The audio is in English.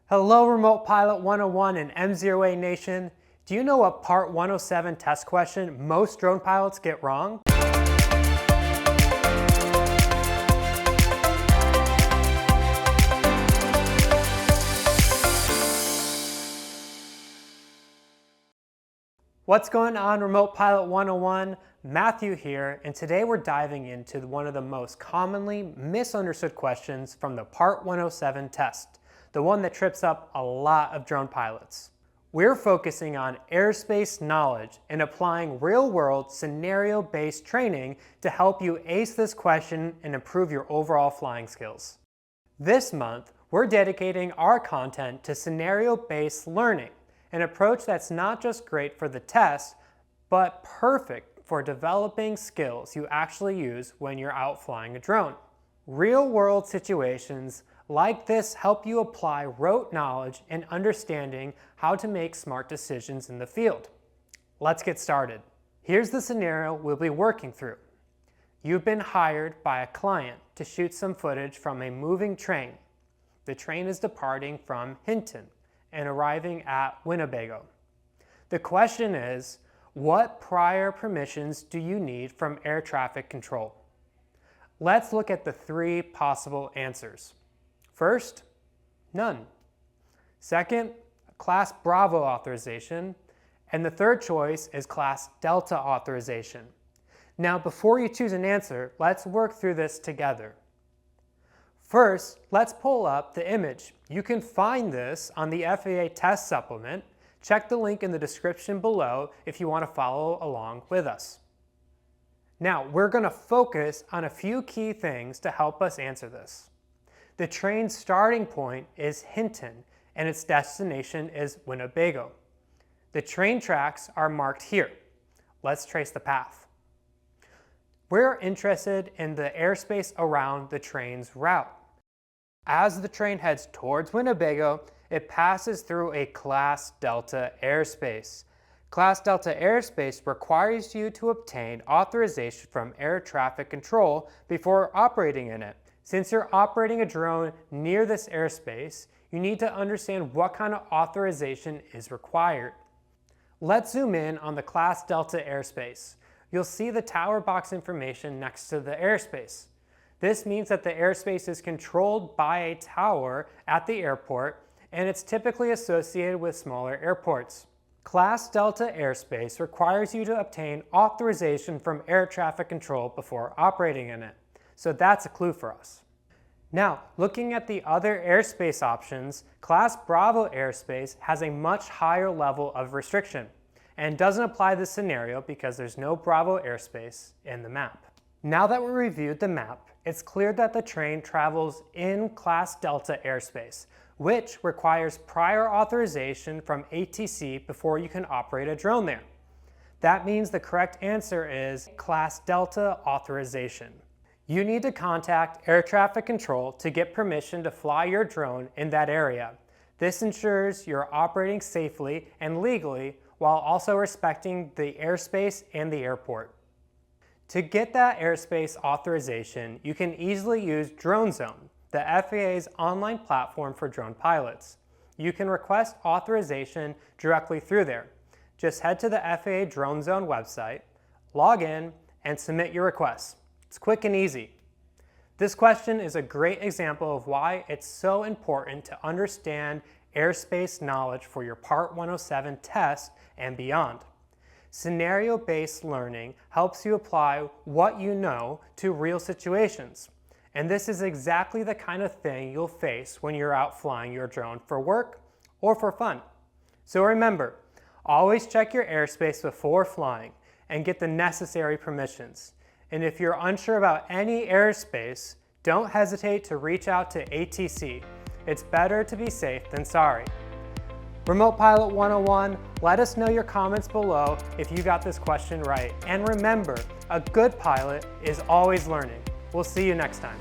Hello Remote Pilot 101 and MzeroA Nation. Do you know what Part 107 test question most drone pilots get wrong? What's going on, Remote Pilot 101? Matthew here, and today we're diving into one of the most commonly misunderstood questions from the Part 107 test, the one that trips up a lot of drone pilots. We're focusing on airspace knowledge and applying real-world, scenario-based training to help you ace this question and improve your overall flying skills. This month, we're dedicating our content to scenario-based learning, an approach that's not just great for the test, but perfect for developing skills you actually use when you're out flying a drone. Real-world situations like this help you apply rote knowledge and understanding how to make smart decisions in the field. Let's get started. Here's the scenario we'll be working through. You've been hired by a client to shoot some footage from a moving train. The train is departing from Hinton and arriving at Winnebago. The question is, what prior permissions do you need from air traffic control? Let's look at the three possible answers. First, none. Second, Class Bravo authorization. And the third choice is Class Delta authorization. Now, before you choose an answer, let's work through this together. First, let's pull up the image. You can find this on the FAA test supplement. Check the link in the description below if you want to follow along with us. Now, we're going to focus on a few key things to help us answer this. The train's starting point is Hinton, and its destination is Winnebago. The train tracks are marked here. Let's trace the path. We're interested in the airspace around the train's route. As the train heads towards Winnebago, it passes through a Class Delta airspace. Class Delta airspace requires you to obtain authorization from air traffic control before operating in it. Since you're operating a drone near this airspace, you need to understand what kind of authorization is required. Let's zoom in on the Class Delta airspace. You'll see the tower box information next to the airspace. This means that the airspace is controlled by a tower at the airport, and it's typically associated with smaller airports. Class Delta airspace requires you to obtain authorization from air traffic control before operating in it. So that's a clue for us. Now, looking at the other airspace options, Class Bravo airspace has a much higher level of restriction and doesn't apply this scenario because there's no Bravo airspace in the map. Now that we reviewed the map, it's clear that the train travels in Class Delta airspace, which requires prior authorization from ATC before you can operate a drone there. That means the correct answer is Class Delta authorization. You need to contact air traffic control to get permission to fly your drone in that area. This ensures you're operating safely and legally while also respecting the airspace and the airport. To get that airspace authorization, you can easily use DroneZone, the FAA's online platform for drone pilots. You can request authorization directly through there. Just head to the FAA DroneZone website, log in, and submit your request. It's quick and easy. This question is a great example of why it's so important to understand airspace knowledge for your Part 107 test and beyond. Scenario-based learning helps you apply what you know to real situations. And this is exactly the kind of thing you'll face when you're out flying your drone for work or for fun. So remember, always check your airspace before flying and get the necessary permissions. And if you're unsure about any airspace, don't hesitate to reach out to ATC. It's better to be safe than sorry. Remote Pilot 101, let us know your comments below if you got this question right. And remember, a good pilot is always learning. We'll see you next time.